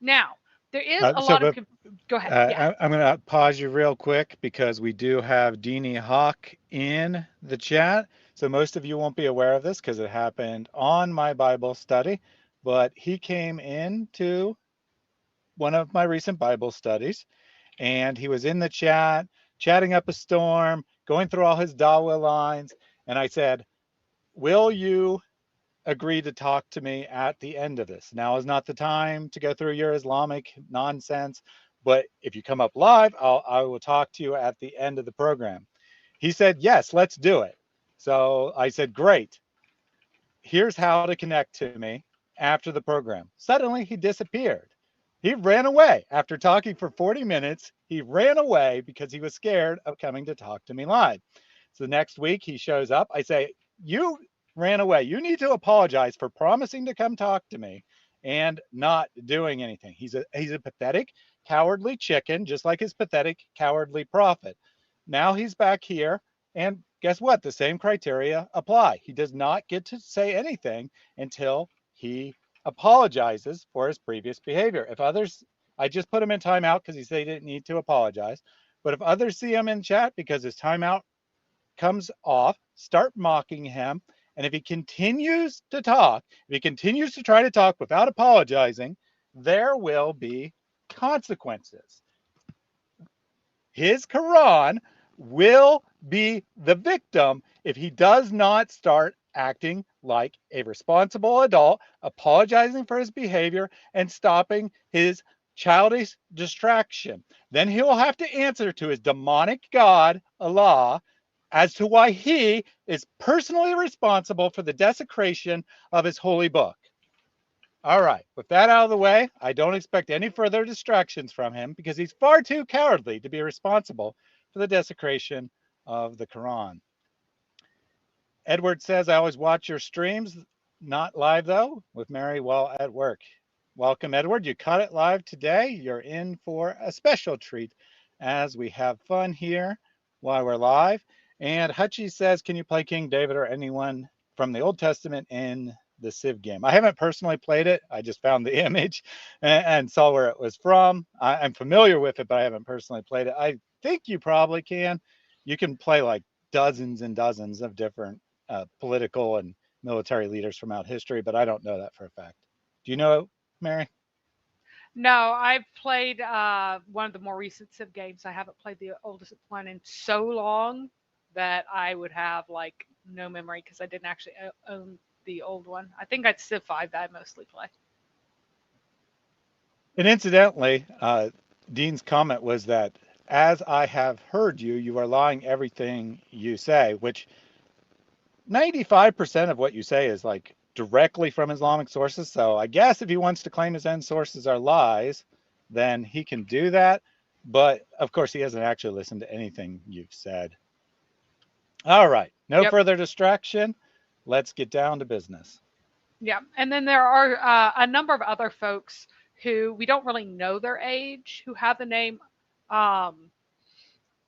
Now, there is a So, lot of but go ahead. Yeah. I'm going to pause you real quick because we do have DEEN E HAQ in the chat. So most of you won't be aware of this because it happened on my Bible study, but he came into one of my recent Bible studies and he was in the chat, chatting up a storm, going through all his Dawa lines. And I said, will you agree to talk to me at the end of this? Now is not the time to go through your Islamic nonsense, but if you come up live, I will talk to you at the end of the program. He said, yes, let's do it. So I said, great. Here's how to connect to me after the program. Suddenly he disappeared. He ran away. After talking for 40 minutes, he ran away because he was scared of coming to talk to me live. So the next week he shows up. I say, you ran away. You need to apologize for promising to come talk to me and not doing anything. He's a pathetic, cowardly chicken, just like his pathetic, cowardly prophet. Now he's back here, and guess what? The same criteria apply. He does not get to say anything until he apologizes for his previous behavior. If others, I just put him in timeout because he said he didn't need to apologize. But if others see him in chat because his timeout comes off, start mocking him. And if he continues to talk, if he continues to try to talk without apologizing, there will be consequences. His Quran will be the victim if he does not start acting like a responsible adult, apologizing for his behavior, and stopping his childish distraction. Then he will have to answer to his demonic God, Allah, as to why he is personally responsible for the desecration of his holy book. All right, with that out of the way, I don't expect any further distractions from him because he's far too cowardly to be responsible for the desecration of the Quran. Edward says, I always watch your streams, not live though, with Mary while at work. Welcome, Edward. You caught it live today. You're in for a special treat as we have fun here while we're live. And Hutchie says, can you play King David or anyone from the Old Testament in the Civ game? I haven't personally played it. I just found the image and saw where it was from. I'm familiar with it, but I haven't personally played it. I think you probably can. You can play like dozens and dozens of different political and military leaders from out history, but I don't know that for a fact. Do you know, Mary? No, I've played one of the more recent Civ games. I haven't played the oldest one in so long that I would have like no memory because I didn't actually own the old one. I think it's Civ 5 that I mostly play. And incidentally, Dean's comment was that as I have heard you, you are lying everything you say, which 95% of what you say is like directly from Islamic sources. So I guess if he wants to claim his own sources are lies, then he can do that. But of course, he hasn't actually listened to anything you've said. All right, no Yep. further distraction. Let's get down to business. Yeah. And then there are a number of other folks who we don't really know their age who have the name um,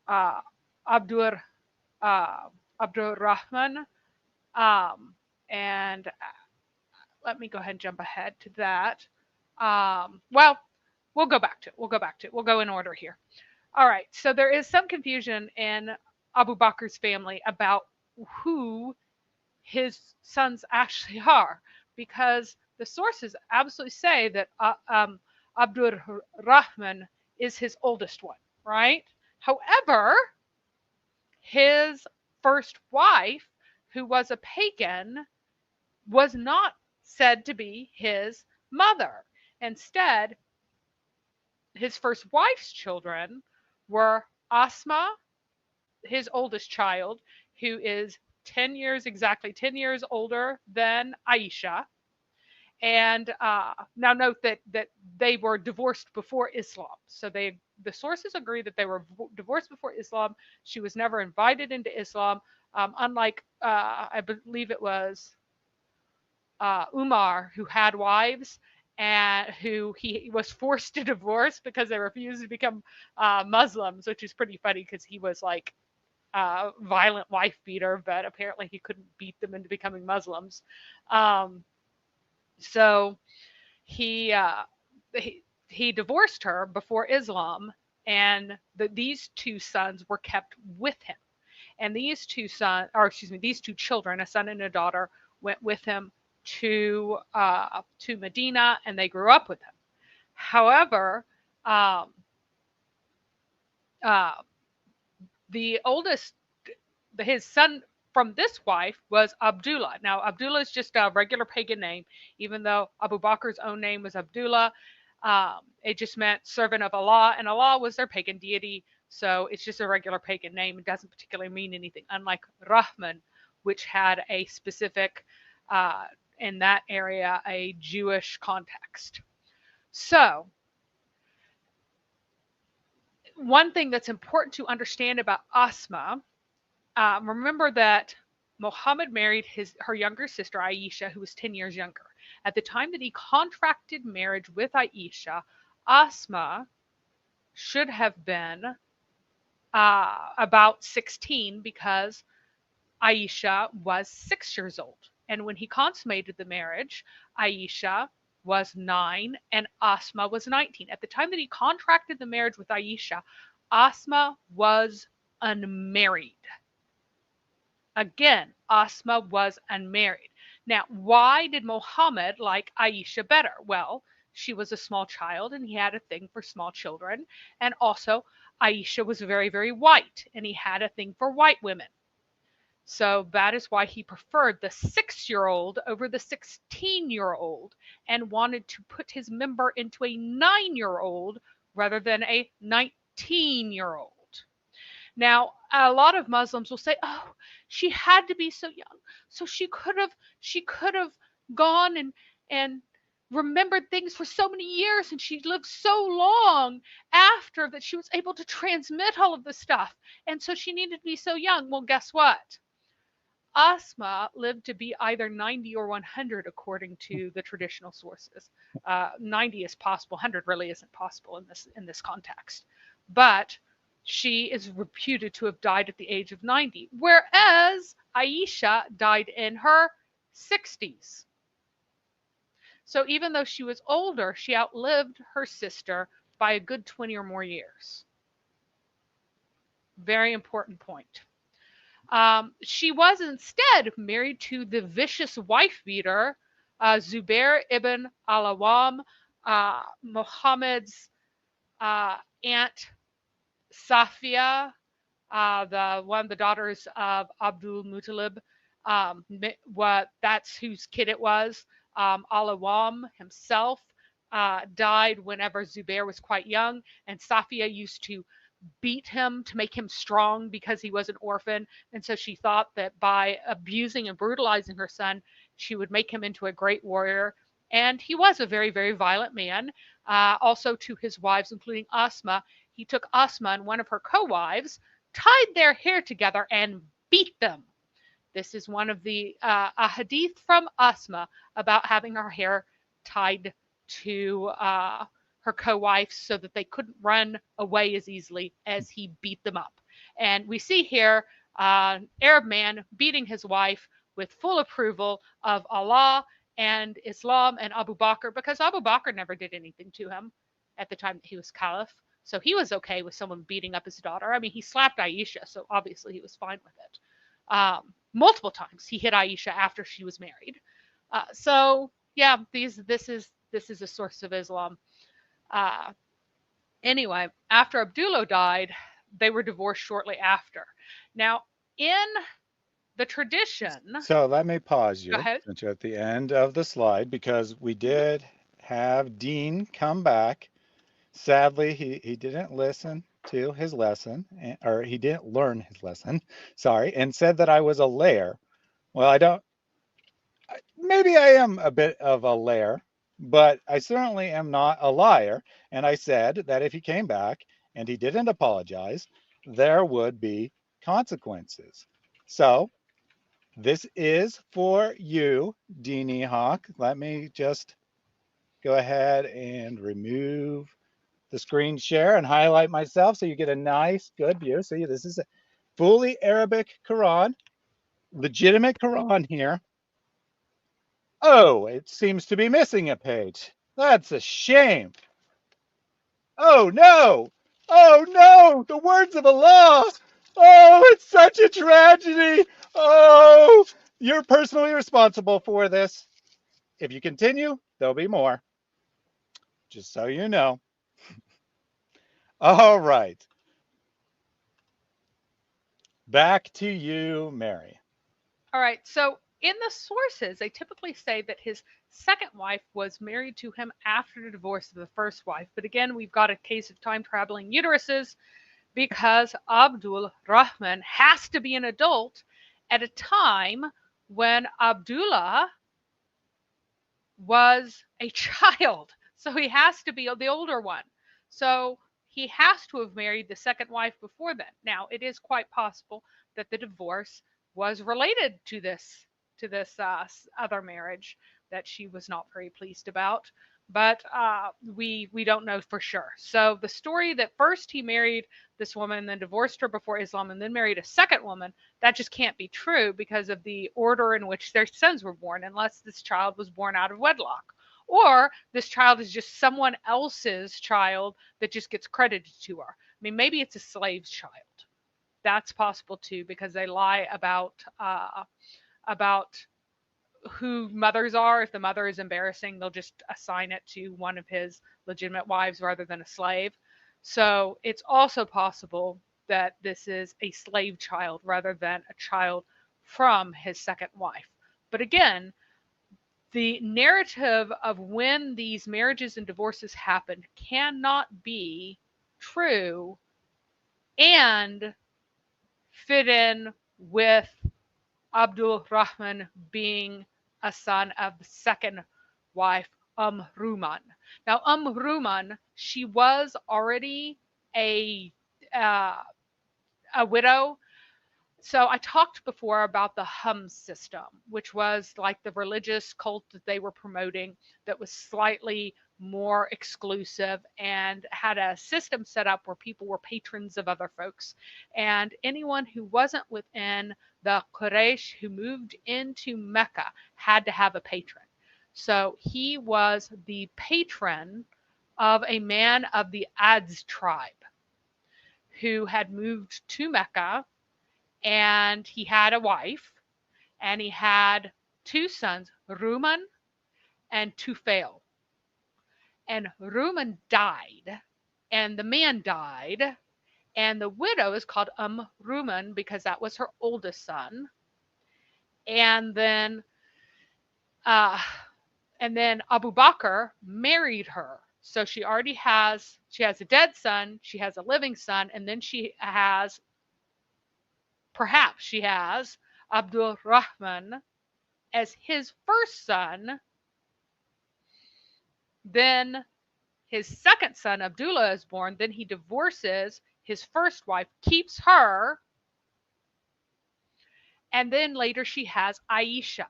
uh, Abdur Abdur Rahman. Um, and let me go ahead and jump ahead to that. Well, we'll go back to it. We'll go back to it. We'll go in order here. All right. So there is some confusion in Abu Bakr's family about who his sons actually are, because the sources absolutely say that Abdur Rahman is his oldest one, right? However, his first wife, who was a pagan, was not said to be his mother. Instead, his first wife's children were Asma, his oldest child, who is 10 years, exactly 10 years older than Aisha. And now note that they were divorced before Islam. So the sources agree that they were divorced before Islam. She was never invited into Islam, unlike I believe it was Umar, who had wives and who he was forced to divorce because they refused to become Muslims, which is pretty funny because he was like a violent wife beater, but apparently he couldn't beat them into becoming Muslims. Um, so he, uh, he he divorced her before Islam, and these two sons were kept with him. And these two sons, or excuse me, these two children, a son and a daughter, went with him to Medina, and they grew up with him. However, um, uh, the oldest, his son from this wife was Abdullah. Now, Abdullah is just a regular pagan name, even though Abu Bakr's own name was Abdullah. It just meant servant of Allah, and Allah was their pagan deity. So it's just a regular pagan name. It doesn't particularly mean anything, unlike Rahman, which had a specific, in that area, a Jewish context. So, one thing that's important to understand about Asma, remember that Muhammad married her younger sister Aisha, who was 10 years younger. At the time that he contracted marriage with Aisha, Asma should have been about 16 because Aisha was 6 years old. And when he consummated the marriage, Aisha was 9 and Asma was 19. At the time that he contracted the marriage with Aisha, Asma was unmarried. Again, Asma was unmarried. Now, why did Muhammad like Aisha better? Well, she was a small child and he had a thing for small children. And also, Aisha was very, very white and he had a thing for white women. So that is why he preferred the 6-year-old over the 16-year-old and wanted to put his member into a 9-year-old rather than a 19-year-old. Now, a lot of Muslims will say, "Oh, she had to be so young, so she could have gone and remembered things for so many years, and she lived so long after that she was able to transmit all of this stuff, and so she needed to be so young." Well, guess what? Asma lived to be either 90 or 100, according to the traditional sources. 90 is possible; 100 really isn't possible in this context. But she is reputed to have died at the age of 90, whereas Aisha died in her 60s. So even though she was older, she outlived her sister by a good 20 or more years. Very important point. She was instead married to the vicious wife beater, Zubair ibn al-Awwam, Muhammad's aunt Safia, the daughters of Abdul Muttalib. That's whose kid it was. Al-Awwam himself died whenever Zubair was quite young, and Safia used to beat him to make him strong because he was an orphan. And so she thought that by abusing and brutalizing her son, she would make him into a great warrior. And he was a very, very violent man. Also, to his wives, including Asma, he took Asma and one of her co wives, tied their hair together, and beat them. This is one of the a hadith from Asma about having her hair tied to her co-wives so that they couldn't run away as easily as he beat them up. And we see here an Arab man beating his wife with full approval of Allah and Islam and Abu Bakr, because Abu Bakr never did anything to him at the time that he was caliph. So he was okay with someone beating up his daughter. I mean, he slapped Aisha, so obviously he was fine with it. Multiple times he hit Aisha after she was married. So yeah, this is a source of Islam. Anyway, after Abdullah died, they were divorced shortly after. Now, in the tradition. So let me pause Go you ahead. since you're at the end of the slide because we did have Dean come back. Sadly, he didn't listen to his lesson, or he didn't learn his lesson, sorry, and said that I was a liar. Well, maybe I am a bit of a liar, but I certainly am not a liar. And I said that if he came back and he didn't apologize, there would be consequences. So this is for you, DEEN E HAQ. Let me just go ahead and remove the screen share and highlight myself so you get a nice, good view. See, this is a fully Arabic Quran, legitimate Quran here. Oh, it seems to be missing a page. That's a shame. Oh no! Oh no! The words of Allah! Oh, it's such a tragedy! Oh, you're personally responsible for this. If you continue, there'll be more. Just so you know. All right. Back to you, Mary. All right. So in the sources, they typically say that his second wife was married to him after the divorce of the first wife. But again, we've got a case of time traveling uteruses because Abdul Rahman has to be an adult at a time when Abdullah was a child. So he has to be the older one. So he has to have married the second wife before then. Now, it is quite possible that the divorce was related to this other marriage that she was not very pleased about, but we don't know for sure. So the story that first he married this woman and then divorced her before Islam and then married a second woman, that just can't be true because of the order in which their sons were born, unless this child was born out of wedlock. Or this child is just someone else's child that just gets credited to her. I mean, maybe it's a slave's child. That's possible too because they lie about who mothers are. If the mother is embarrassing, they'll just assign it to one of his legitimate wives rather than a slave. So it's also possible that this is a slave child rather than a child from his second wife. But again, the narrative of when these marriages and divorces happened cannot be true and fit in with Abdul Rahman being a son of the second wife, Ruman. Now, Ruman, she was already a uh, a widow. So I talked before about the system, which was like the religious cult that they were promoting that was slightly more exclusive and had a system set up where people were patrons of other folks. And anyone who wasn't within the Quraysh who moved into Mecca had to have a patron. So he was the patron of a man of the Ads tribe who had moved to Mecca, and he had a wife and he had two sons, Ruman and Tufail. And Ruman died, and the man died, and the widow is called Ruman because that was her oldest son. And then uh, Abu Bakr married her. So she has a dead son, she has a living son, and then perhaps she has Abdul Rahman as his first son. Then his second son, Abdullah, is born. Then he divorces his first wife, keeps her, and then later she has Aisha.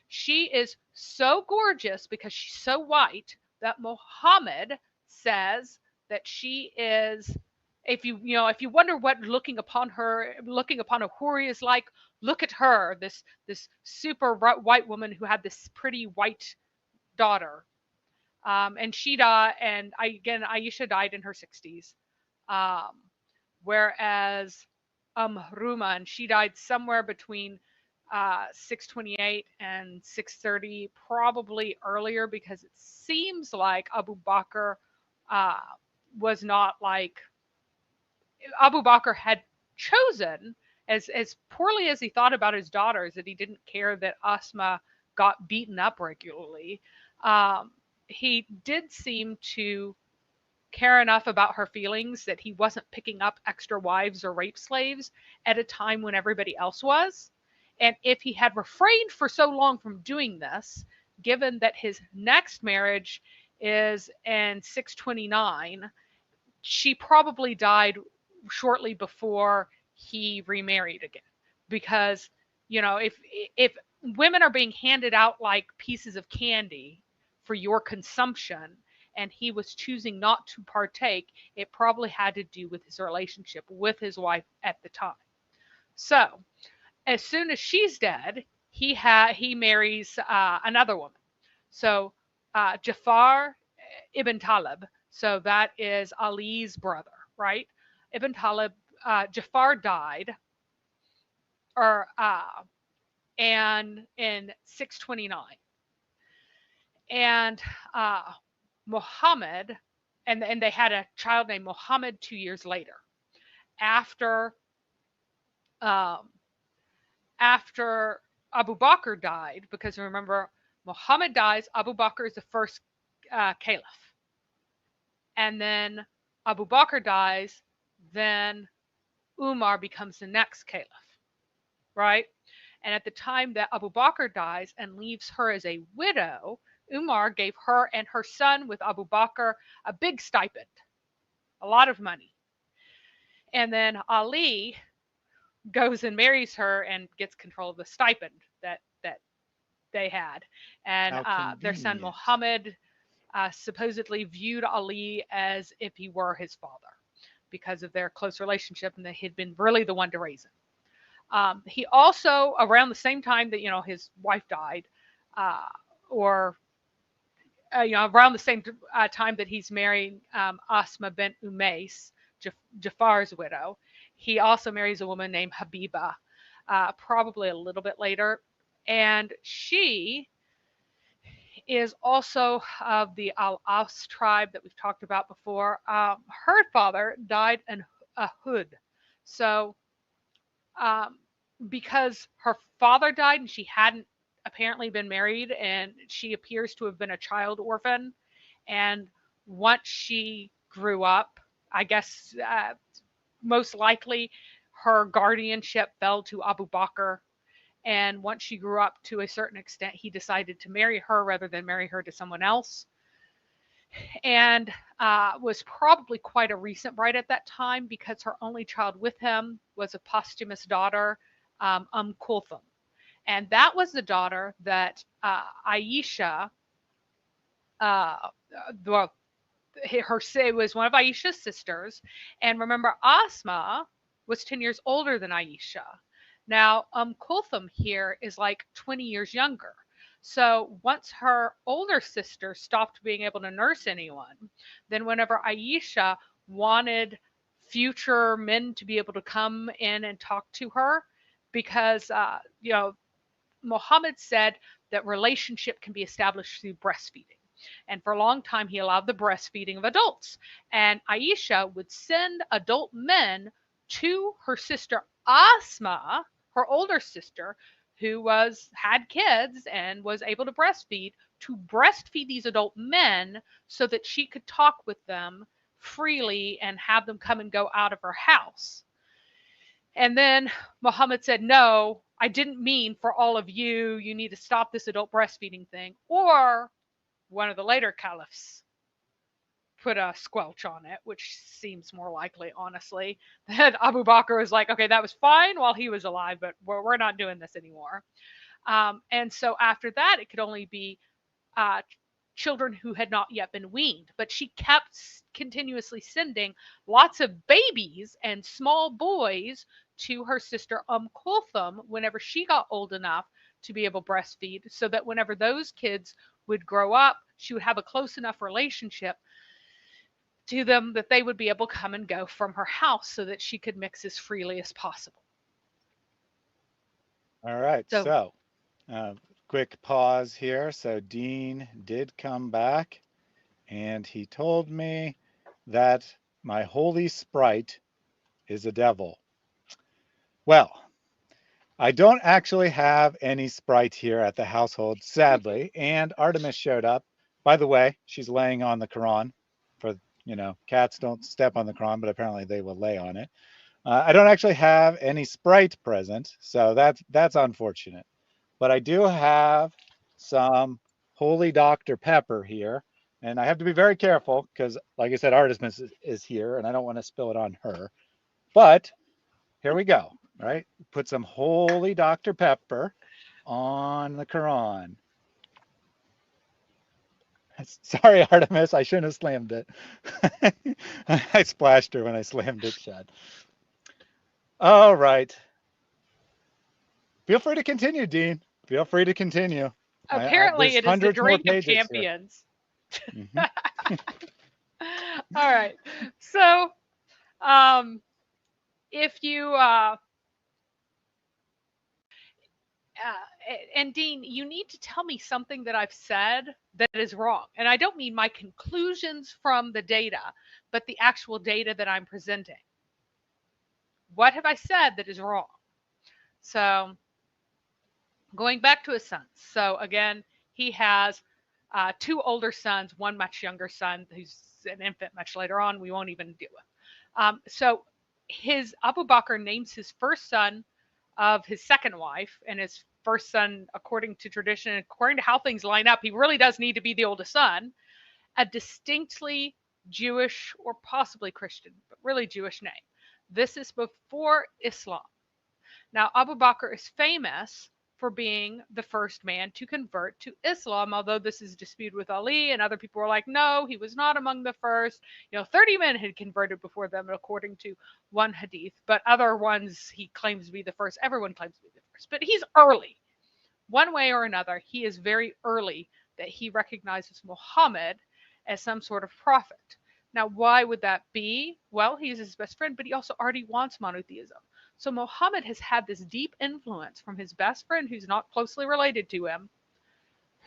She is so gorgeous because she's so white that Muhammad says that she is. If you wonder what looking upon a houri is like, look at her, this super white woman who had this pretty white daughter. And she died, and again, Aisha died in her 60s. Um, Whereas Ruman, she died somewhere between 628 and 630, probably earlier because it seems like uh, was not like Abu Bakr had chosen, as poorly as he thought about his daughters, that he didn't care that Asma got beaten up regularly. Um, he did seem to care enough about her feelings that he wasn't picking up extra wives or rape slaves at a time when everybody else was. And if he had refrained for so long from doing this, given that his next marriage is in 629, she probably died shortly before he remarried again. Because, if women are being handed out like pieces of candy for your consumption and he was choosing not to partake, it probably had to do with his relationship with his wife at the time. So, as soon as she's dead, he marries another woman. So Jafar ibn Talib So that is Ali's brother, right? Ibn Talib, Jafar died, or and in 629, and uh, Muhammad, and they had a child named Muhammad 2 years later, after um, after Abu Bakr died, because remember, Muhammad dies, Abu Bakr is the first caliph, and then Abu Bakr dies, then Umar becomes the next caliph, right? And at the time that Abu Bakr dies and leaves her as a widow, Umar gave her and her son with Abu Bakr a big stipend, a lot of money. And then Ali goes and marries her and gets control of the stipend that they had. And How their son convenient. Muhammad supposedly viewed Ali as if he were his father because of their close relationship, and that he'd been really the one to raise him. He also, around the same time that his wife died, uh, or around the same time that he's marrying Asma bint Umais, Jafar's widow, he also marries a woman named Habiba, probably a little bit later, and she is also of the Al Aus tribe that we've talked about before. Her father died in Uhud, so um, because her father died and she hadn't apparently been married, and she appears to have been a child orphan. And once she grew up, I guess most likely her guardianship fell to Abu Bakr. And once she grew up to a certain extent, he decided to marry her rather than marry her to someone else. And was probably quite a recent bride at that time because her only child with him was a posthumous daughter, Kulthum. And that was the daughter that Aisha, uh, well, her it was one of Aisha's sisters. And remember, Asma was 10 years older than Aisha. Now, Kulthum here is like 20 years younger. So once her older sister stopped being able to nurse anyone, then whenever Aisha wanted future men to be able to come in and talk to her, because Muhammad said that relationship can be established through breastfeeding. And for a long time, he allowed the breastfeeding of adults. And Aisha would send adult men to her sister Asma, her older sister, who had kids and was able to breastfeed these adult men so that she could talk with them freely and have them come and go out of her house. And then Muhammad said, "No, I didn't mean for all of you. You need to stop this adult breastfeeding thing." Or one of the later caliphs put a squelch on it, which seems more likely, honestly, that Abu Bakr was like, "Okay, that was fine while he was alive, but we're not doing this anymore." And so after that, it could only be uh, children who had not yet been weaned. But she kept continuously sending lots of babies and small boys to her sister Kulthum whenever she got old enough to be able to breastfeed, so that whenever those kids would grow up, she would have a close enough relationship to them that they would be able to come and go from her house so that she could mix as freely as possible. All right, So so uh, quick pause here. So Dean did come back and he told me that my holy sprite is a devil. Well, I don't actually have any sprite here at the household, sadly, and Artemis showed up. By the way, she's laying on the Quran. For, cats don't step on the Quran, but apparently they will lay on it. I don't actually have any sprite present, so that's unfortunate. But I do have some Holy Dr. Pepper here, and I have to be very careful because, like I said, Artemis is here, and I don't want to spill it on her. But here we go, right? Put some Holy Dr. Pepper on the Quran. Sorry, Artemis, I shouldn't have slammed it. I splashed her when I slammed it shut. All right. Feel free to continue, Dean. Feel free to continue. apparently, There's it is the hundreds more drink of pages here. champions. Mhm. All right. So, um, if you and Dean, you need to tell me something that I've said that is wrong. And I don't mean my conclusions from the data, but the actual data that I'm presenting. What have I said that is wrong? So, going back to his sons. So, again, he has two older sons, one much younger son who's an infant much later on. We won't even deal with. So, his Abu Bakr names his first son of his second wife, and his first son, according to tradition, according to how things line up, he really does need to be the oldest son, a distinctly Jewish or possibly Christian, but really Jewish name. This is before Islam. Now, Abu Bakr is famous for being the first man to convert to Islam, although this is disputed with Ali, and other people were like, no, he was not among the first. 30 men had converted before them, according to one hadith, but other ones he claims to be the first. Everyone claims to be the first, but he's early. One way or another, he is very early that he recognizes Muhammad as some sort of prophet. Now, why would that be? Well, he's his best friend, but he also already wants monotheism. So Muhammad has had this deep influence from his best friend, who's not closely related to him,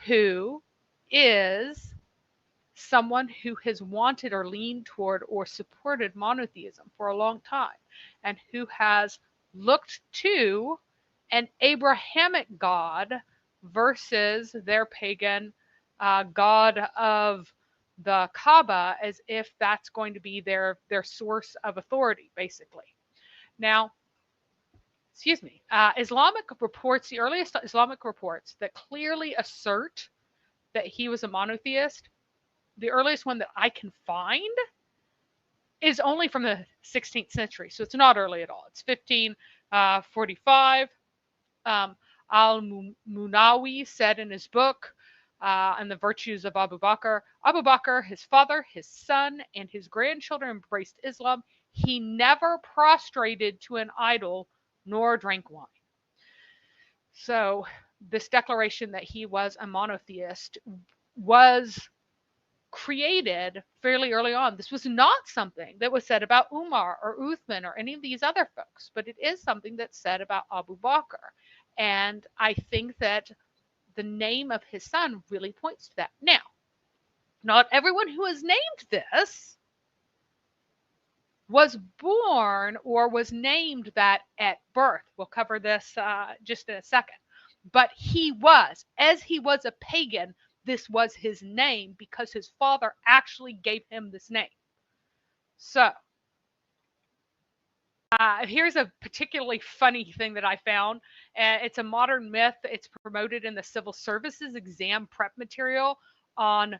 who is someone who has wanted or leaned toward or supported monotheism for a long time, and who has looked to an Abrahamic God versus their pagan God of the Kaaba, as if that's going to be their source of authority, basically. Now, excuse me, Islamic reports, the earliest Islamic reports that clearly assert that he was a monotheist, the earliest one that I can find is only from the 16th century, so it's not early at all. It's 1545. Al-Munawi said in his book, and the virtues of Abu Bakr, his father, his son, and his grandchildren embraced Islam. He never prostrated to an idol nor drank wine. So, this declaration that he was a monotheist was created fairly early on. This was not something that was said about Umar or Uthman or any of these other folks, but it is something that's said about Abu Bakr. And I think that the name of his son really points to that. Now, not everyone who is named this was born or was named that at birth. We'll cover this just in a second. But he was, as he was a pagan, this was his name because his father actually gave him this name. So, here's a particularly funny thing that I found. It's a modern myth. It's promoted in the civil services exam prep material on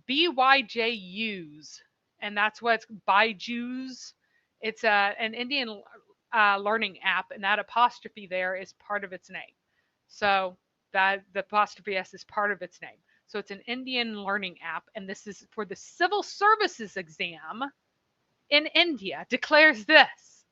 BYJUs, and that's what's by Jews. It's an Indian learning app, and that apostrophe there is part of its name. So that the apostrophe S is part of its name. So it's an Indian learning app, and this is for the civil services exam in India. Declares this: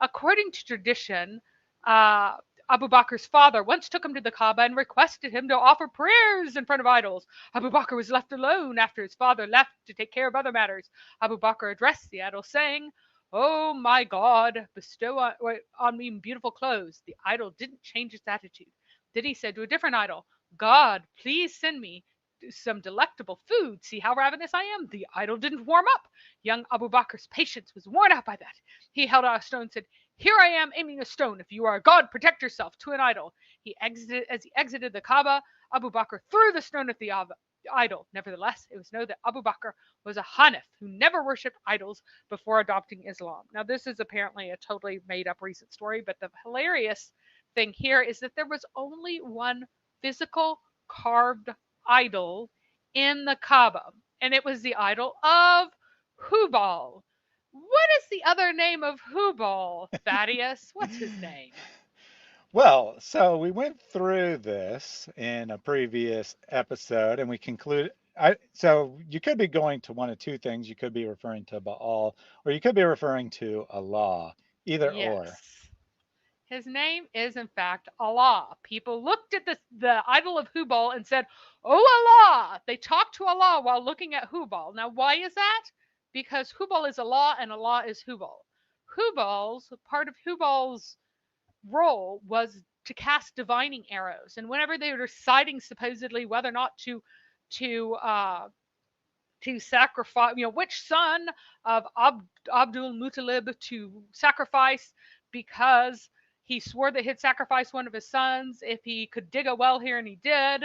according to tradition, Abu Bakr's father once took him to the Kaaba and requested him to offer prayers in front of idols. Abu Bakr was left alone after his father left to take care of other matters. Abu Bakr addressed the idol, saying, "Oh my God, bestow on me beautiful clothes." The idol didn't change its attitude. Then he said to a different idol, "God, please send me some delectable food. See how ravenous I am." The idol didn't warm up. Young Abu Bakr's patience was worn out by that. He held out a stone and said, "Here I am aiming a stone. If you are a god, protect yourself," to an idol. As he exited the Kaaba, Abu Bakr threw the stone at the idol. Nevertheless, it was known that Abu Bakr was a Hanif who never worshipped idols before adopting Islam. Now, this is apparently a totally made up recent story, but the hilarious thing here is that there was only one physical carved idol in the Kaaba, and it was the idol of Hubal. What is the other name of Hubal, Thaddeus? What's his name? Well, so we went through this in a previous episode and we concluded. So you could be going to one of two things. You could be referring to Baal or you could be referring to Allah, either or. Yes. His name is, in fact, Allah. People looked at the idol of Hubal and said, "Oh, Allah!" They talked to Allah while looking at Hubal. Now, why is that? because Hubal is Allah and Allah is Hubal. Hubal's part of Hubal's role was to cast divining arrows, and whenever they were deciding supposedly whether or not to sacrifice, which son of Abdul Muttalib to sacrifice, because he swore that he'd sacrifice one of his sons if he could dig a well here, and he did.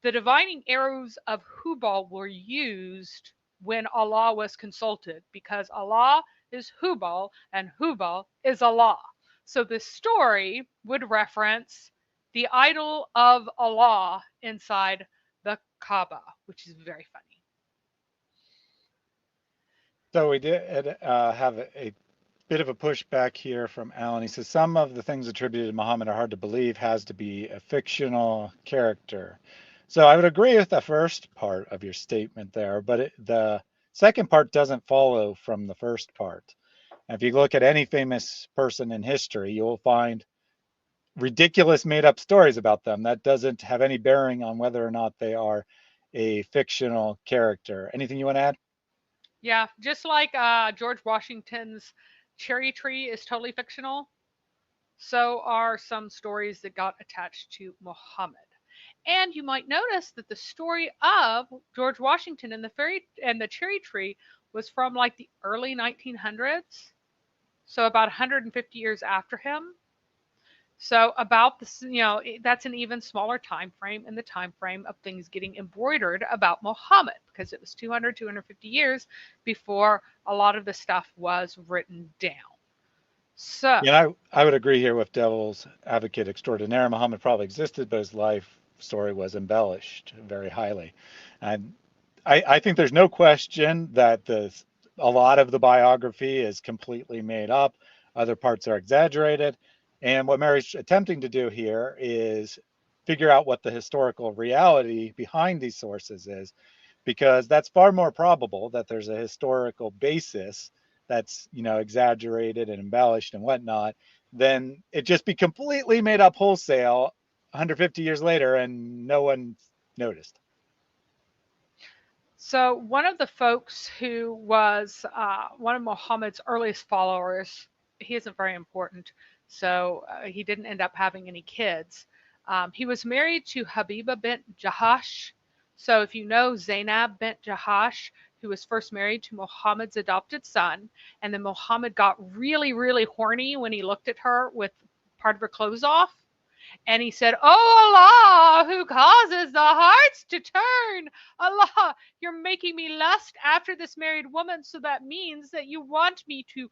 The divining arrows of Hubal were used when Allah was consulted, because Allah is Hubal and Hubal is Allah. So this story would reference the idol of Allah inside the Kaaba, which is very funny. So we did have a bit of a pushback here from Alan. He says some of the things attributed to Muhammad are hard to believe, has to be a fictional character. So I would agree with the first part of your statement there, but the second part doesn't follow from the first part. And if you look at any famous person in history, you'll find ridiculous made up stories about them. That doesn't have any bearing on whether or not they are a fictional character. Anything you want to add? Yeah, just like George Washington's cherry tree is totally fictional, so are some stories that got attached to Muhammad. And you might notice that the story of George Washington and the cherry tree was from like the early 1900s, so about 150 years after him. So about this, that's an even smaller time frame in the time frame of things getting embroidered about Muhammad, because it was 200, 250 years before a lot of the stuff was written down. So, Yeah, I would agree here with Devil's Advocate Extraordinaire. Muhammad probably existed, but his life story was embellished very highly. And I think there's no question that a lot of the biography is completely made up. Other parts are exaggerated. And what Mary's attempting to do here is figure out what the historical reality behind these sources is, because that's far more probable that there's a historical basis that's exaggerated and embellished and whatnot, then it just be completely made up wholesale 150 years later and no one noticed. so one of the folks who was one of Muhammad's earliest followers, he isn't very important, so he didn't end up having any kids. He was married to Habiba bint Jahash. So if you know Zainab bint Jahash, who was first married to Muhammad's adopted son, and then Muhammad got really, really horny when he looked at her with part of her clothes off. And he said, "Oh Allah, who causes the hearts to turn. Allah, you're making me lust after this married woman, so that means that you want me to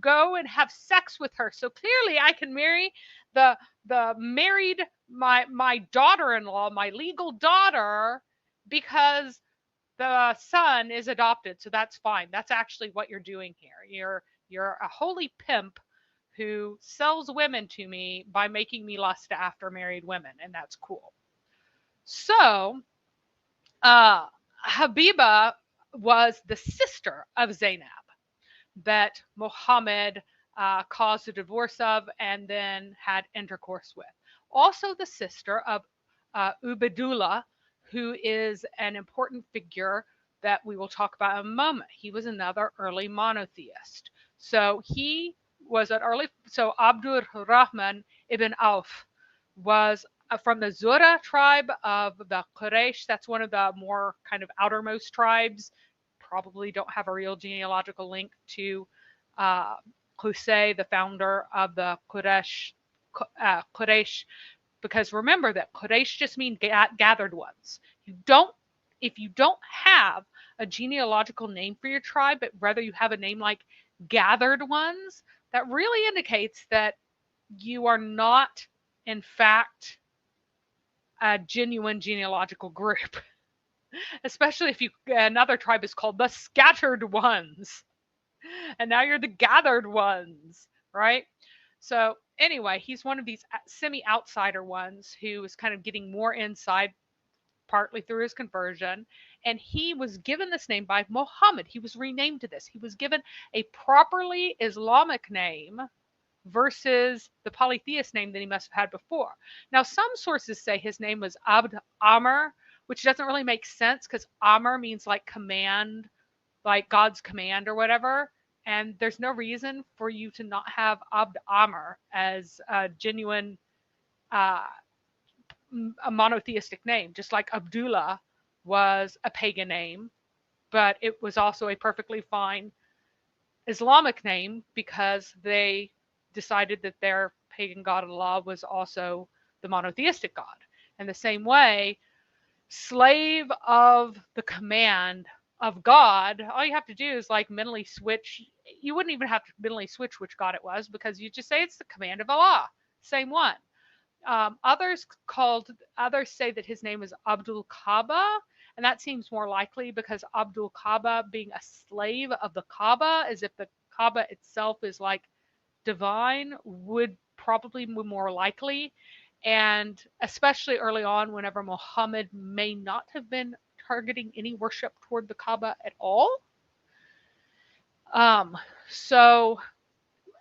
go and have sex with her. So clearly I can marry the married my daughter-in-law, my legal daughter, because the son is adopted. So that's fine. That's actually what you're doing here. You're a holy pimp who sells women to me by making me lust after married women, and that's cool." So, uh, Habiba was the sister of Zainab that Muhammad caused a divorce of and then had intercourse with. Also, the sister of Ubaidullah, who is an important figure that we will talk about in a moment. He was another early monotheist. So he was an early, so Abdur Rahman ibn Auf was from the Zura tribe of the Quraysh. That's one of the more kind of outermost tribes. Probably don't have a real genealogical link to uh, Qusay, the founder of the Quraysh, because remember that Quraysh just means gathered ones. If you don't have a genealogical name for your tribe, but rather you have a name like gathered ones, that really indicates that you are not, in fact, a genuine genealogical group. Especially if another tribe is called the scattered ones, and now you're the gathered ones, right? So anyway, he's one of these semi-outsider ones who is kind of getting more inside, partly through his conversion, and he was given this name by Muhammad. He was renamed to this. He was given a properly Islamic name versus the polytheist name that he must have had before. Now, some sources say his name was Abd Amr, which doesn't really make sense because Amr means like command, like God's command or whatever. And there's no reason for you to not have Abd Amr as a genuine, uh, a monotheistic name, just like Abdullah was a pagan name, but it was also a perfectly fine Islamic name because they decided that their pagan god Allah was also the monotheistic God. In the same way, slave of the command of God, all you have to do is like mentally switch. You wouldn't even have to mentally switch which God it was because you just say it's the command of Allah, same one. Others called others say that his name is Abdul Kaaba, and that seems more likely because Abdul Kaaba being a slave of the Kaaba, as if the Kaaba itself is like divine, would probably be more likely. And especially early on, whenever Muhammad may not have been targeting any worship toward the Kaaba at all. Um, so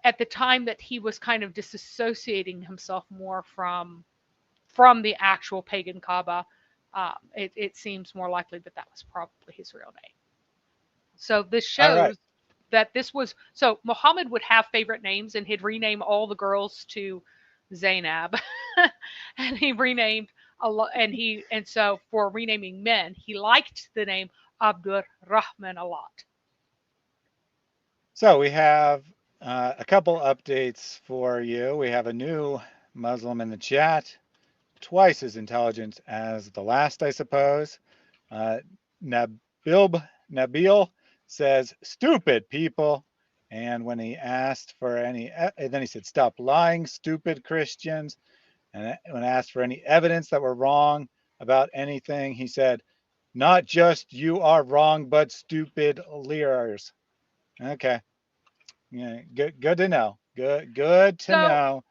at the time that he was kind of disassociating himself more from the actual pagan Kaaba, it seems more likely that that was probably his real name. So this All right. shows that this was so Muhammad would have favorite names and he'd rename all the girls to Zainab, and he renamed a lot. And so for renaming men, he liked the name Abdur Rahman a lot. So we have a couple updates for you. We have a new Muslim in the chat, twice as intelligent as the last, I suppose. Uh, Nabil says, stupid people. And when he asked for any, and then he said, stop lying, stupid Christians. And when asked for any evidence that we're wrong about anything, he said, not just you are wrong, but stupid leaders. Okay. Yeah, good to know. Good to So know.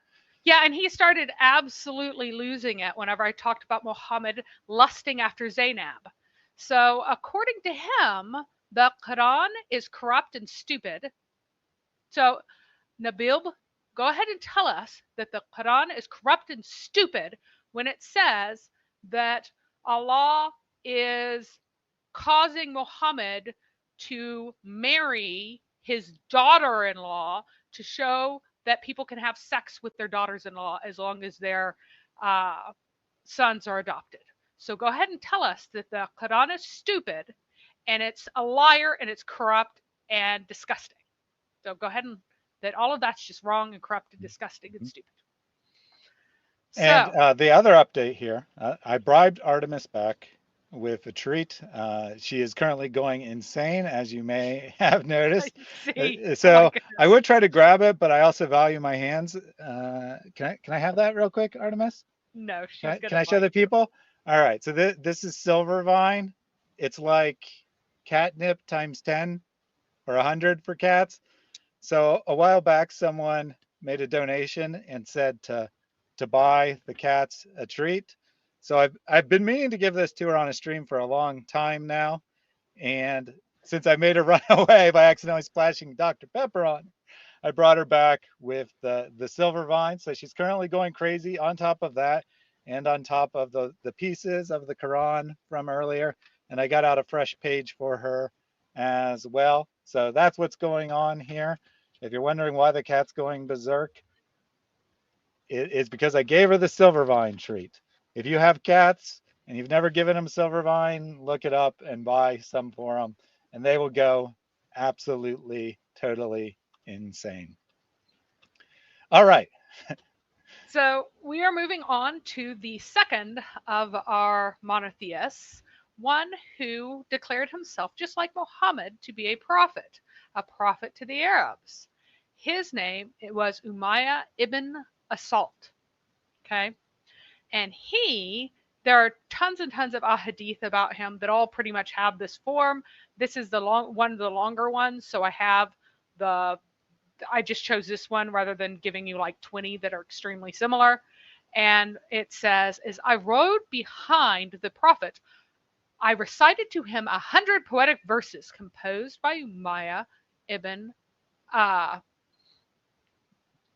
yeah, and he started absolutely losing it whenever I talked about Muhammad lusting after Zainab. So according to him, the Quran is corrupt and stupid. So Nabil, go ahead and tell us that the Quran is corrupt and stupid when it says that Allah is causing Muhammad to marry his daughter in law to show that people can have sex with their daughters in law as long as their uh, sons are adopted. So go ahead and tell us that the Quran is stupid and it's a liar and it's corrupt and disgusting. So go ahead and that all of that's just wrong and corrupt and disgusting and stupid. And So the other update here, I bribed Artemis back with a treat. She is currently going insane, as you may have I noticed. see. Oh my So I goodness. would try to grab it, but I also value my hands. Can I have that real quick, Artemis? No, Can she's I, gonna can I show bite the you. people? All right. So this is silver vine. It's like catnip times 10 or 100 for cats. So a while back, someone made a donation and said to buy the cats a treat. So I've been meaning to give this to her on a stream for a long time now, and since I made her run away by accidentally splashing Dr. Pepper on, I brought her back with the silver vine. So she's currently going crazy on top of that, and on top of the pieces of the Quran from earlier. And I got out a fresh page for her as well. So that's what's going on here. If you're wondering why the cat's going berserk, it is because I gave her the silver vine treat. If you have cats and you've never given them silver vine, look it up and buy some for them, and they will go absolutely, totally insane. All right. So we are moving on to the second of our monotheists, one who declared himself, just like Muhammad, to be a prophet to the Arabs. His name it was Umayyah ibn Asalt. Okay, and there are tons and tons of ahadith about him that all pretty much have this form. This is the one of the longer ones, so the I just chose this one rather than giving you like 20 that are extremely similar. And it says, as I rode behind the prophet, I recited to him 100 poetic verses composed by Umayyah ibn uh,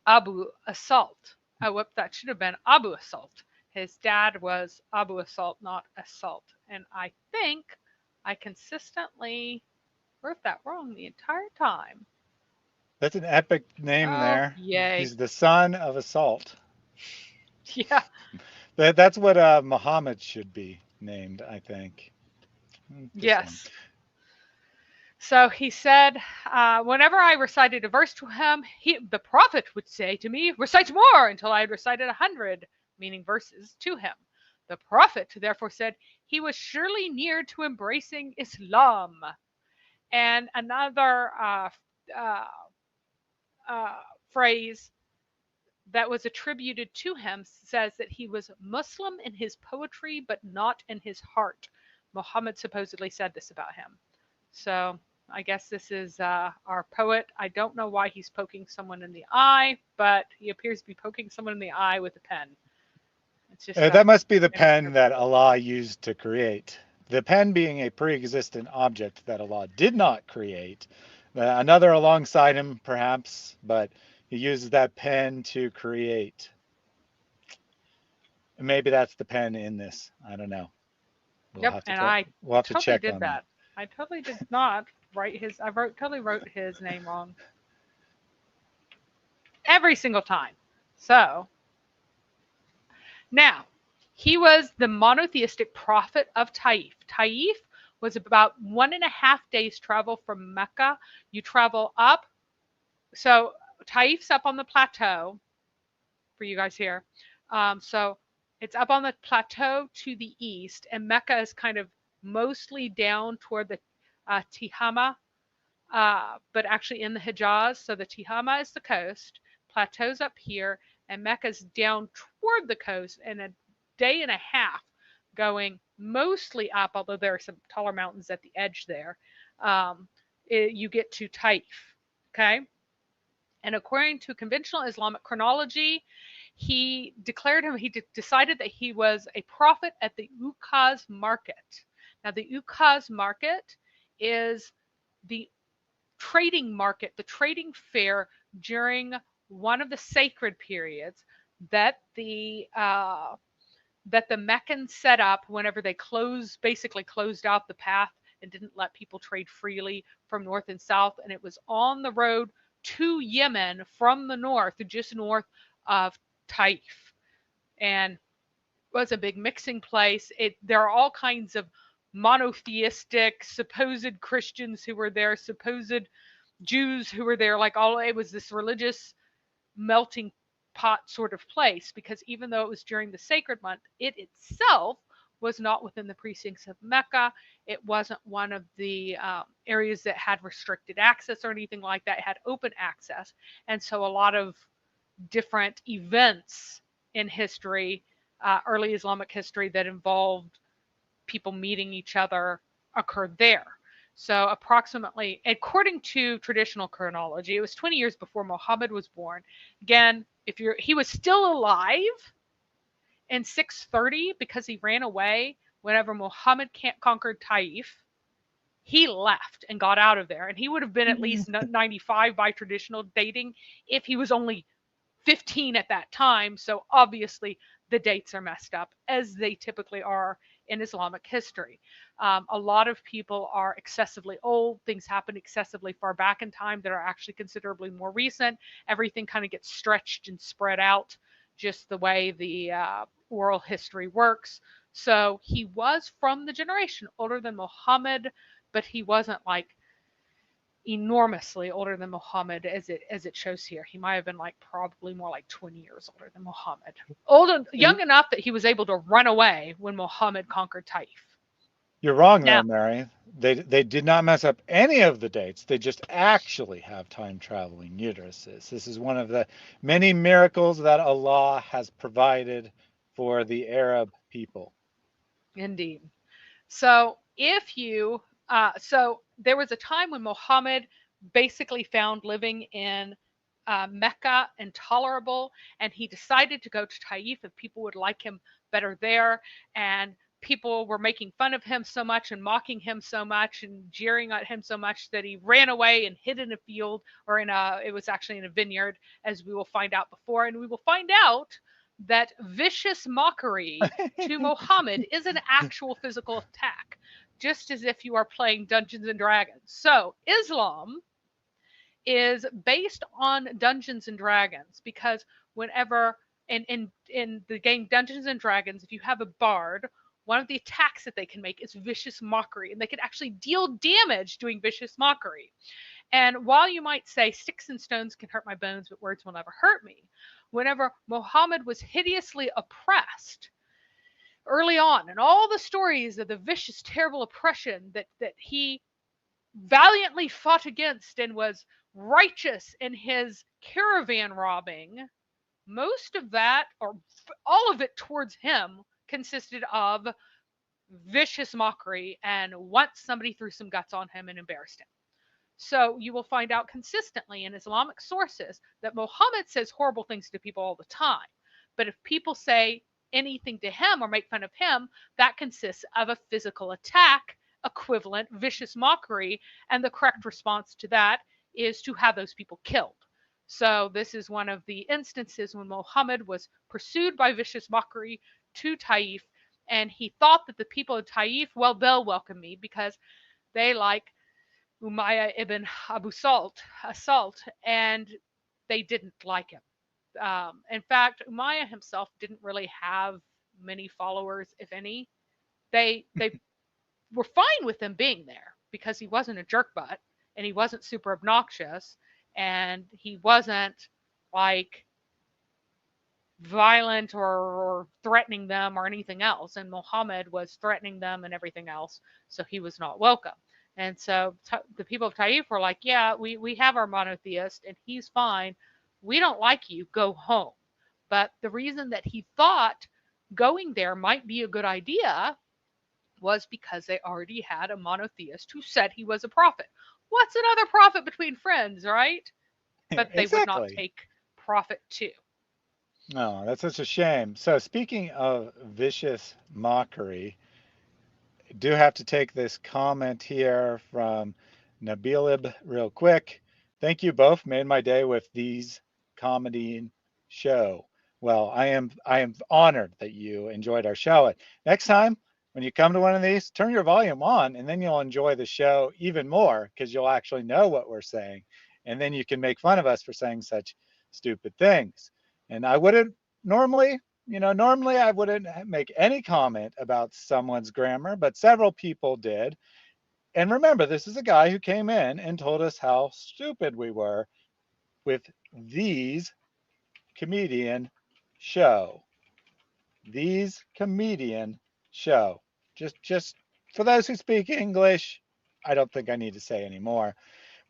Abu Asalt. Oh, whoop, that should have been Abu Asalt. His dad was Abu Asalt, not Asalt. And I think I consistently Wrote that wrong the entire time. That's an epic name Oh, there. yay. He's the son of assault. Yeah. That's what Muhammad should be named, I think. Just saying. Yes. So he said, whenever I recited a verse to him, the prophet would say to me, recite more until I had recited 100, meaning verses, to him. The prophet therefore said he was surely near to embracing Islam. And another uh, phrase that was attributed to him says that he was Muslim in his poetry, but not in his heart. Muhammad supposedly said this about him. So I guess this is our poet. I don't know why he's poking someone in the eye, but he appears to be poking someone in the eye with a pen. It's just That must be the image pen of that Allah used to create. The pen being a pre existent object that Allah did not create. Another alongside him, perhaps, but he uses that pen to create. Maybe that's the pen in this. I don't know. We'll Yep, have to and I we'll have to totally check did on that. that. I totally did not write his. Totally wrote his name wrong every single time. So now, he was the monotheistic prophet of Taif. Taif was about 1.5 days travel from Mecca. You travel up, so Taif's up on the plateau for you guys here. So it's up on the plateau to the east, and Mecca is kind of mostly down toward the Tihama, but actually in the Hijaz. So the Tihama is the coast, plateaus up here, and Mecca's down toward the coast, and a day and a half going mostly up, although there are some taller mountains at the edge there. You get to Taif. Okay. And according to conventional Islamic chronology, he decided that he was a prophet at the Ukaz market. Now, the Ukaz market is the trading market, the trading fair during one of the sacred periods that the Meccans set up whenever they basically closed out the path and didn't let people trade freely from north and south. And it was on the road to Yemen from the north, just north of Taif. And it was a big mixing place. There are all kinds of monotheistic, supposed Christians who were there, supposed Jews who were there. It was this religious melting pot sort of place, because even though it was during the sacred month, it itself was not within the precincts of Mecca. It wasn't one of the areas that had restricted access or anything like that. It had open access. And so a lot of different events in history, early Islamic history, that involved people meeting each other occurred there. So, approximately, according to traditional chronology, it was 20 years before Muhammad was born. Again, he was still alive in 630 because he ran away whenever Muhammad conquered Taif. He left and got out of there, and he would have been at least 95 by traditional dating if he was only 15 at that time. So obviously the dates are messed up, as they typically are in Islamic history. A lot of people are excessively old. Things happen excessively far back in time that are actually considerably more recent. Everything kind of gets stretched and spread out, just the way the oral history works. So he was from the generation older than Muhammad, but he wasn't like enormously older than Muhammad as it shows here. He might have been like probably more like 20 years older than Muhammad. Young enough that he was able to run away when Muhammad conquered Taif. You're wrong though, Now, Mary. They did not mess up any of the dates. They just actually have time traveling uteruses. This is one of the many miracles that Allah has provided for the Arab people. indeed. So there was a time when Muhammad basically found living in Mecca intolerable, and he decided to go to Taif if people would like him better there. And people were making fun of him so much and mocking him so much and jeering at him so much that he ran away and hid in a field, or it was actually in a vineyard, as we will find out before. And we will find out that vicious mockery to Muhammad is an actual physical attack. just as if you are playing Dungeons and Dragons. So, Islam is based on Dungeons and Dragons because whenever in the game Dungeons and Dragons, if you have a bard, one of the attacks that they can make is vicious mockery, and they can actually deal damage doing vicious mockery. And while you might say sticks and stones can hurt my bones, but words will never hurt me, whenever Muhammad was hideously oppressed early on, and all the stories of the vicious, terrible oppression that he valiantly fought against and was righteous in his caravan robbing, most of that, or all of it towards him, consisted of vicious mockery and once somebody threw some guts on him and embarrassed him. So you will find out consistently in Islamic sources that Muhammad says horrible things to people all the time. But if people say anything to him or make fun of him, that consists of a physical attack, equivalent, vicious mockery, and the correct response to that is to have those people killed. So this is one of the instances when Muhammad was pursued by vicious mockery to Taif, and he thought that the people of Taif, well, they'll welcome me because they like Umayyah ibn Abu Salt, and they didn't like him. In fact, Umayyah himself didn't really have many followers, if any. They were fine with him being there because he wasn't a jerk butt and he wasn't super obnoxious and he wasn't like violent or threatening them or anything else. And Muhammad was threatening them and everything else, so he was not welcome. And so the people of Taif were like, yeah, we have our monotheist and he's fine. We don't like you. Go home. But the reason that he thought going there might be a good idea was because they already had a monotheist who said he was a prophet. What's another prophet between friends, right? But they would not Exactly. take prophet too. No, that's such a shame. So speaking of vicious mockery, do have to take this comment here from Nabilib real quick. Thank you both. Made my day with these comedy show. Well, I am honored that you enjoyed our show. Next time when you come to one of these, turn your volume on and then you'll enjoy the show even more because you'll actually know what we're saying. And then you can make fun of us for saying such stupid things. And I wouldn't normally, normally I wouldn't make any comment about someone's grammar, but several people did. And remember, this is a guy who came in and told us how stupid we were with these comedian show. These comedian show. Just for those who speak English, I don't think I need to say anymore.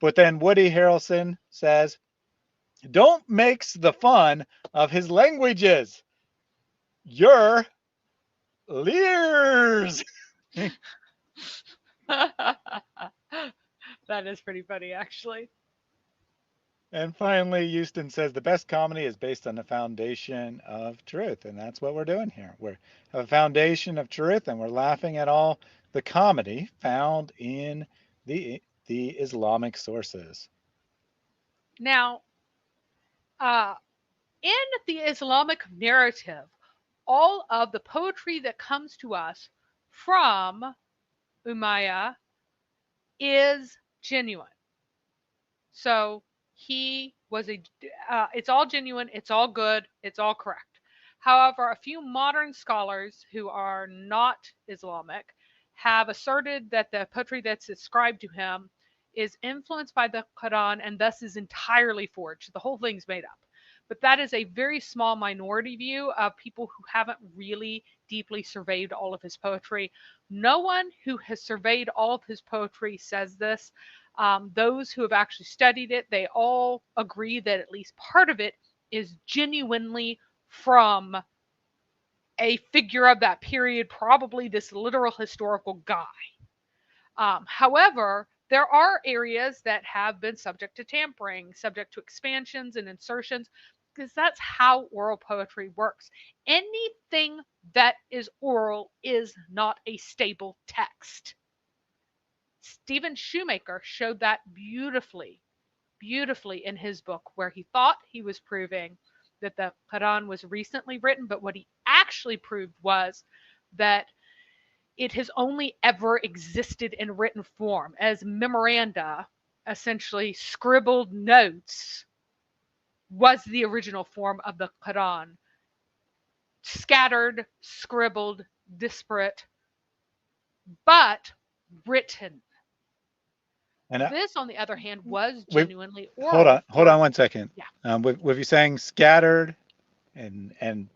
But then Woody Harrelson says, don't makes the fun of his languages. You're leers. That is pretty funny, actually. And finally, Houston says the best comedy is based on the foundation of truth. And that's what we're doing here. We have a foundation of truth and we're laughing at all the comedy found in the Islamic sources. Now, uh, in the Islamic narrative, all of the poetry that comes to us from Umayyah is genuine. So he was it's all genuine, it's all good, it's all correct. However, a few modern scholars who are not Islamic have asserted that the poetry that's ascribed to him is influenced by the Quran and thus is entirely forged. The whole thing's made up. But that is a very small minority view of people who haven't really deeply surveyed all of his poetry. No one who has surveyed all of his poetry says this. Those who have actually studied it, they all agree that at least part of it is genuinely from a figure of that period, probably this literal historical guy. However, there are areas that have been subject to tampering, subject to expansions and insertions, because that's how oral poetry works. Anything that is oral is not a stable text. Stephen Shoemaker showed that beautifully in his book, where he thought he was proving that the Quran was recently written, but what he actually proved was that it has only ever existed in written form as memoranda, essentially scribbled notes, was the original form of the Quran. Scattered, scribbled, disparate, but written. And This, on the other hand, was we genuinely hold oral on, hold on for, one second. yeah. With you saying scattered and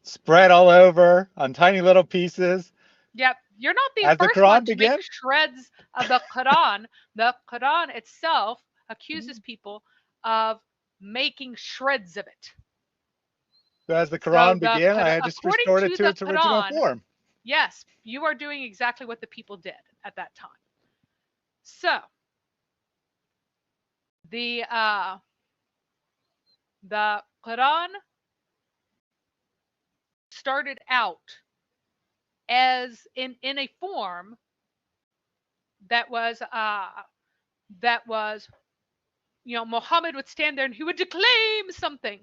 spread all over on tiny little pieces, Yep. You're not the as the first one Quran to make began. shreds of the Quran. The Quran itself accuses people of making shreds of it. So as the So Quran began, I had just according restored it to to the its original Quran, form. yes, you are doing exactly what the people did at that time. So the uh, the Quran started out as in a form that was uh, that was Muhammad would stand there and he would declaim something,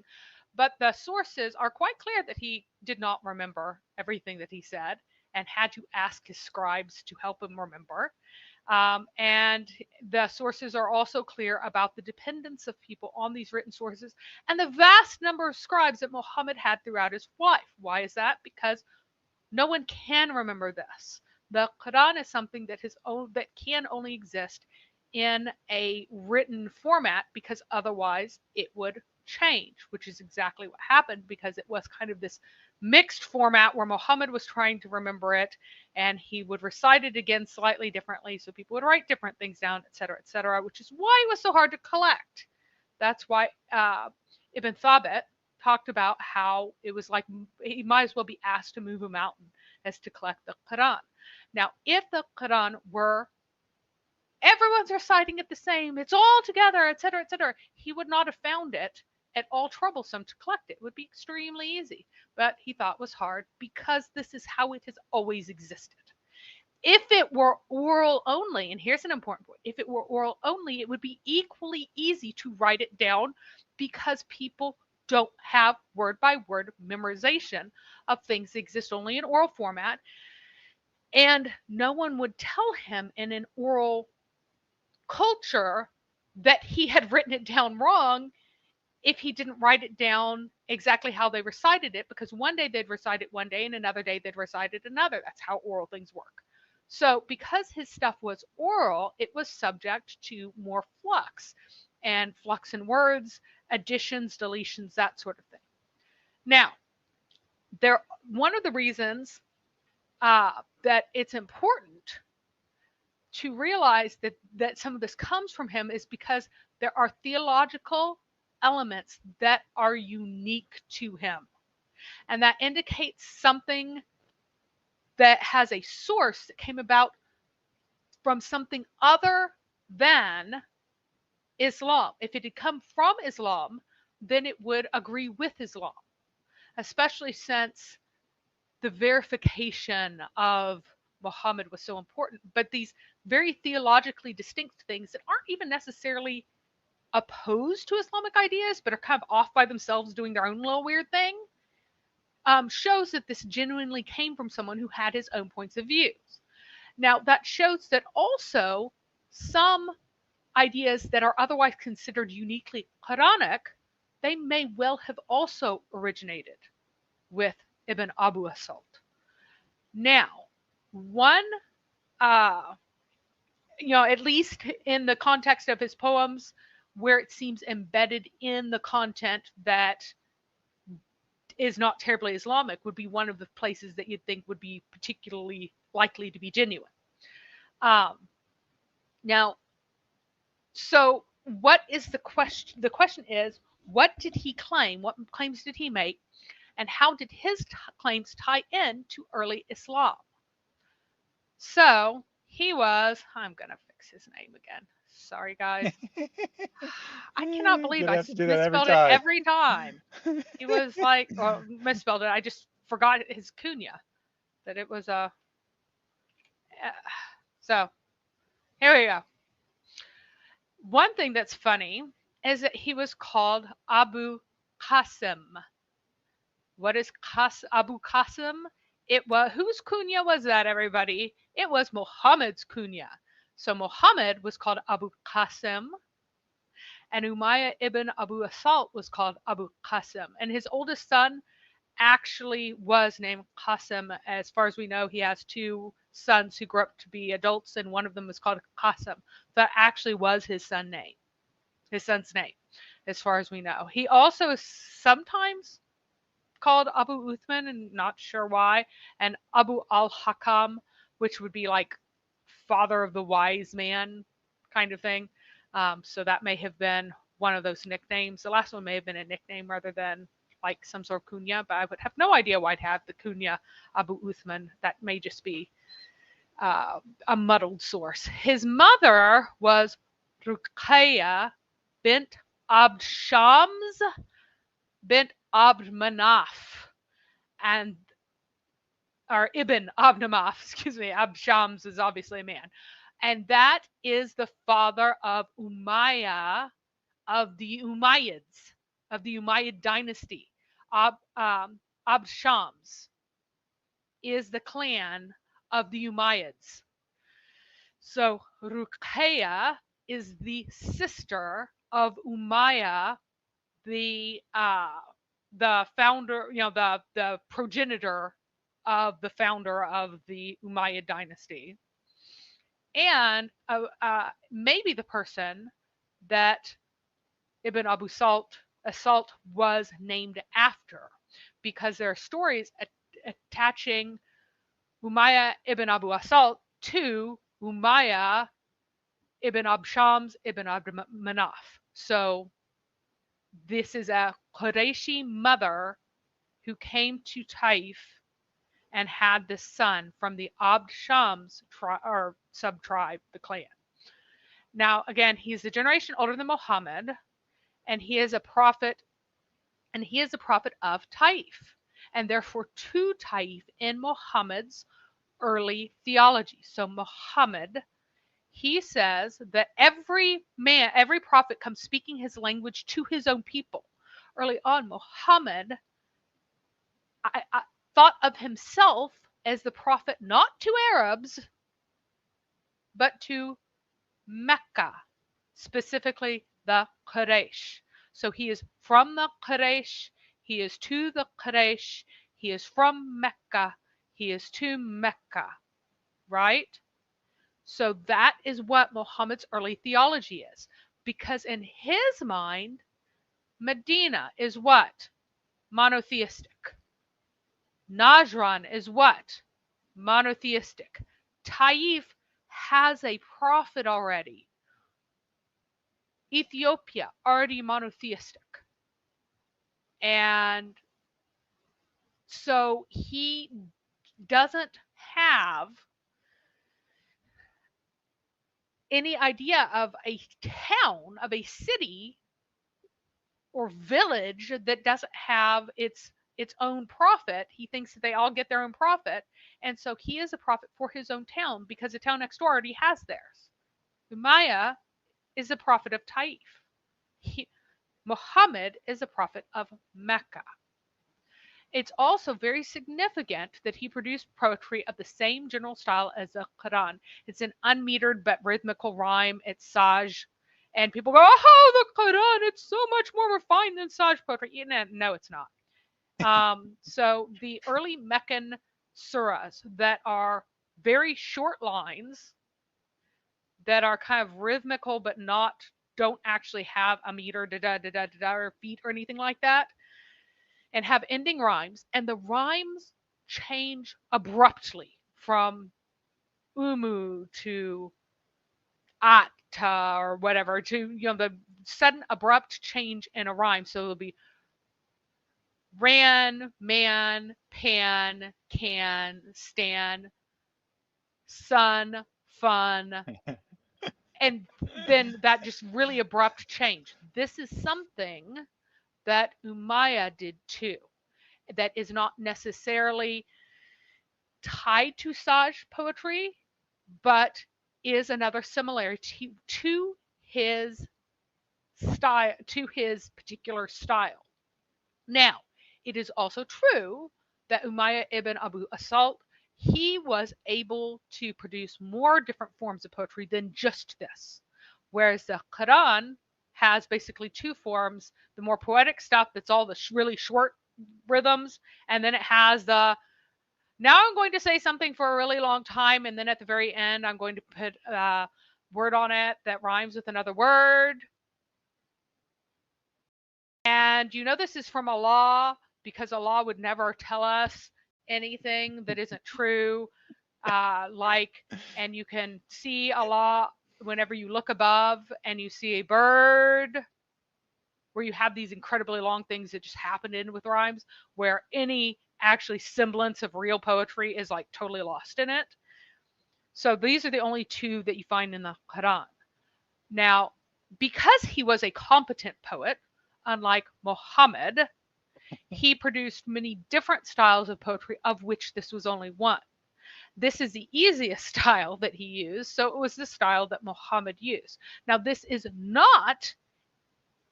but the sources are quite clear that he did not remember everything that he said and had to ask his scribes to help him remember. And the sources are also clear about the dependence of people on these written sources and the vast number of scribes that Muhammad had throughout his life. Why is that? Because no one can remember this. The Quran is something that can only exist in a written format because otherwise it would change, which is exactly what happened because it was kind of this mixed format where Muhammad was trying to remember it and he would recite it again slightly differently so people would write different things down, et cetera, which is why it was so hard to collect. That's why Ibn Thabit talked about how it was like he might as well be asked to move a mountain as to collect the Quran. Now, if the Quran were everyone's reciting it the same, it's all together, et cetera, he would not have found it at all troublesome to collect it. It would be extremely easy, but he thought it was hard because this is how it has always existed. If it were oral only, and here's an important point, if it were oral only, it would be equally easy to write it down because people don't have word by word memorization of things that exist only in oral format. And no one would tell him in an oral culture that he had written it down wrong if he didn't write it down exactly how they recited it, because one day they'd recite it one day and another day they'd recite it another. That's how oral things work. So, because his stuff was oral, it was subject to more flux in words, additions, deletions, that sort of thing. Now, there one of the reasons that it's important to realize that some of this comes from him is because there are theological elements that are unique to him, and that indicates something that has a source that came about from something other than Islam. If it had come from Islam, then it would agree with Islam, especially since the verification of Muhammad was so important. But these very theologically distinct things that aren't even necessarily opposed to Islamic ideas, but are kind of off by themselves doing their own little weird thing, shows that this genuinely came from someone who had his own points of views. Now, that shows that also some ideas that are otherwise considered uniquely Quranic, they may well have also originated with Ibn Abu Asalt. Now, one, uh, at least in the context of his poems, where it seems embedded in the content that is not terribly Islamic, would be one of the places that you'd think would be particularly likely to be genuine. Um, now, so what is the question? The question is, what did he claim? What claims did he make? And how did his claims tie in to early Islam? So he was, I'm going to fix his name again. Sorry, guys. I cannot You're believe gonna I have to do that every misspelled it time. every time. He was like, well, misspelled it. I just forgot his kunya, that it was a. So here we go. One thing that's funny is that he was called Abu Qasim. What is Abu Qasim? It was whose kunya was that, everybody? It was Muhammad's kunya. So Muhammad was called Abu Qasim, and Umayyah ibn Abu Asalt was called Abu Qasim. And his oldest son actually was named Qasim. As far as we know, he has two sons who grew up to be adults, and one of them was called Qasim. That actually was his son's name, as far as we know. He also is sometimes called Abu Uthman, and not sure why, and Abu al Hakam, which would be like father of the wise man kind of thing. So that may have been one of those nicknames. The last one may have been a nickname rather than like some sort of kunya, but I would have no idea why I'd have the kunya Abu Uthman. That may just be a muddled source. His mother was Ruqayya bint Abd Shams bint Abd Manaf, and or Ibn Abd Manaf, excuse me. Abd Shams is obviously a man, and that is the father of Umayyah, of the Umayyads, of the Umayyad dynasty. Abd Shams is the clan of the Umayyads. So Ruqayya is the sister of Umayyah, the uh, the founder, the progenitor of the founder of the Umayyad dynasty, and maybe the person that Ibn Abu Asalt was named after, because there are stories attaching Umayyah ibn Abu Asalt to Umayyah ibn Abshams ibn Abd Manaf. So this is a Qurayshi mother who came to Taif and had this son from the Abd Shams or sub-tribe, the clan. Now, again, he's a generation older than Muhammad, and he is a prophet, and he is a prophet of Taif, and therefore to Taif in Muhammad's early theology. So Muhammad, he says that every prophet comes speaking his language to his own people. Early on, Muhammad I thought of himself as the prophet not to Arabs, but to Mecca, specifically the Quraysh. So he is from the Quraysh, he is to the Quraysh, he is from Mecca, he is to Mecca, right? So that is what Muhammad's early theology is. Because in his mind, Medina is what? Monotheistic. Najran is what? Monotheistic. Taif has a prophet already. Ethiopia, already monotheistic. And so he doesn't have any idea of a town, of a city or village that doesn't have its own prophet. He thinks that they all get their own prophet, and so he is a prophet for his own town because the town next door already has theirs. Umayyah is a prophet of Taif. Muhammad is a prophet of Mecca. It's also very significant that he produced poetry of the same general style as the Quran. It's an unmetered but rhythmical rhyme. It's Saj. And people go, oh, the Quran, it's so much more refined than Saj poetry. No, it's not. So the early Meccan surahs that are very short lines, that are kind of rhythmical but don't actually have a meter, da da da da da, or beat or anything like that, and have ending rhymes, and the rhymes change abruptly from umu to atta or whatever to the sudden abrupt change in a rhyme. So it'll be ran, man, pan, can, stan, sun, fun, and then that just really abrupt change. This is something that Umayyah did too, that is not necessarily tied to Saj poetry, but is another similarity to his to his particular style. Now, it is also true that Umayyah ibn Abu Asalt, he was able to produce more different forms of poetry than just this. Whereas the Quran has basically two forms, the more poetic stuff that's all the really short rhythms, and then it has the now I'm going to say something for a really long time, and then at the very end, I'm going to put a word on it that rhymes with another word. And you know this is from Allah because Allah would never tell us anything that isn't true. And you can see Allah whenever you look above and you see a bird, where you have these incredibly long things that just happen in with rhymes, where any actually semblance of real poetry is like totally lost in it. So these are the only two that you find in the Quran. Now, because he was a competent poet, unlike Muhammad, he produced many different styles of poetry, of which this was only one. This is the easiest style that he used, so it was the style that Muhammad used. Now, this is not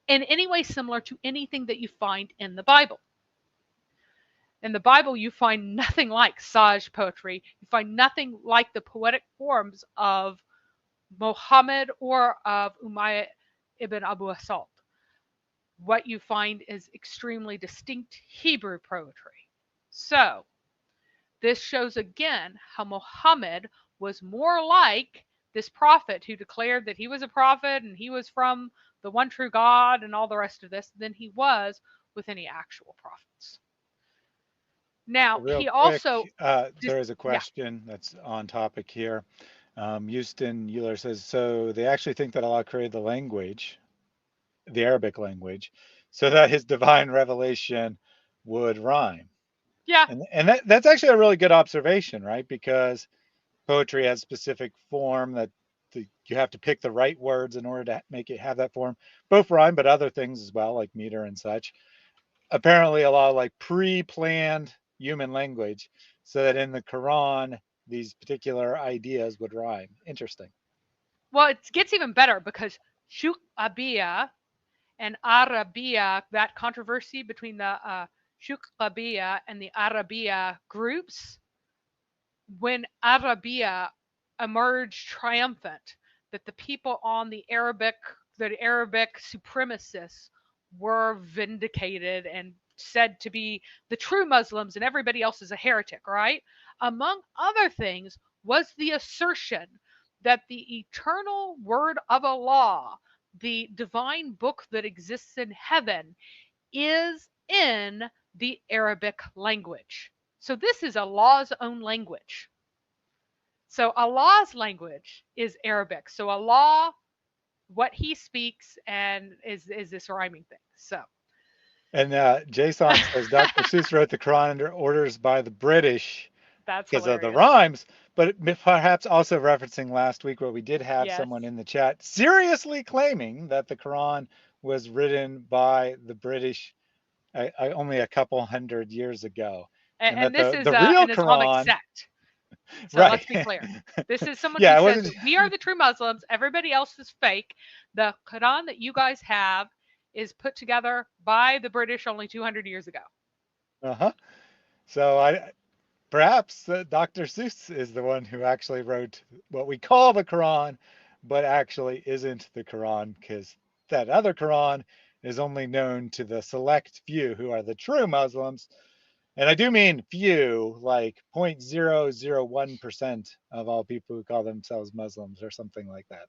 in any way similar to anything that you find in the Bible. In the Bible, you find nothing like Saj poetry. You find nothing like the poetic forms of Muhammad or of Umayyah ibn Abu Asalt. What you find is extremely distinct Hebrew poetry. So, this shows again how Muhammad was more like this prophet who declared that he was a prophet and he was from the one true God and all the rest of this than he was with any actual prophets. Now, Real he quick, also there is a yeah, question that's on topic here. Houston Euler says, so they actually think that Allah created the language, the Arabic language, so that his divine revelation would rhyme. yeah. And that's actually a really good observation, right? Because poetry has specific form that you have to pick the right words in order to make it have that form. Both rhyme, but other things as well, like meter and such. Apparently, a lot of like pre-planned human language, so that in the Quran, these particular ideas would rhyme. Interesting. Well, it gets even better because Shukabiyya and Arabiya, that controversy between the Shukabiyya and the Arabiya groups, when Arabiya emerged triumphant, that the people on the Arabic supremacists were vindicated and said to be the true Muslims and everybody else is a heretic, right? Among other things, was the assertion that the eternal word of Allah, the divine book that exists in heaven, is in the Arabic language. So this is Allah's own language. So Allah's language is Arabic. So Allah, what he speaks, and is this rhyming thing. So And Jason says Dr. Seuss wrote the Quran under orders by the British that's because of the hilarious. rhymes, but perhaps also referencing last week where we did have Yes. someone in the chat seriously claiming that the Quran was written by the British only a couple hundred years ago, and And that this the is real an Islamic Quran, sect. So right? let's be clear. This is someone who Yeah, it says wasn't. that we are the true Muslims, everybody else is fake. The Quran that you guys have is put together by the British only 200 years ago. Uh-huh. So perhaps Dr. Seuss is the one who actually wrote what we call the Quran, but actually isn't the Quran, because that other Quran is only known to the select few who are the true Muslims. And I do mean few, like 0.001% of all people who call themselves Muslims or something like that.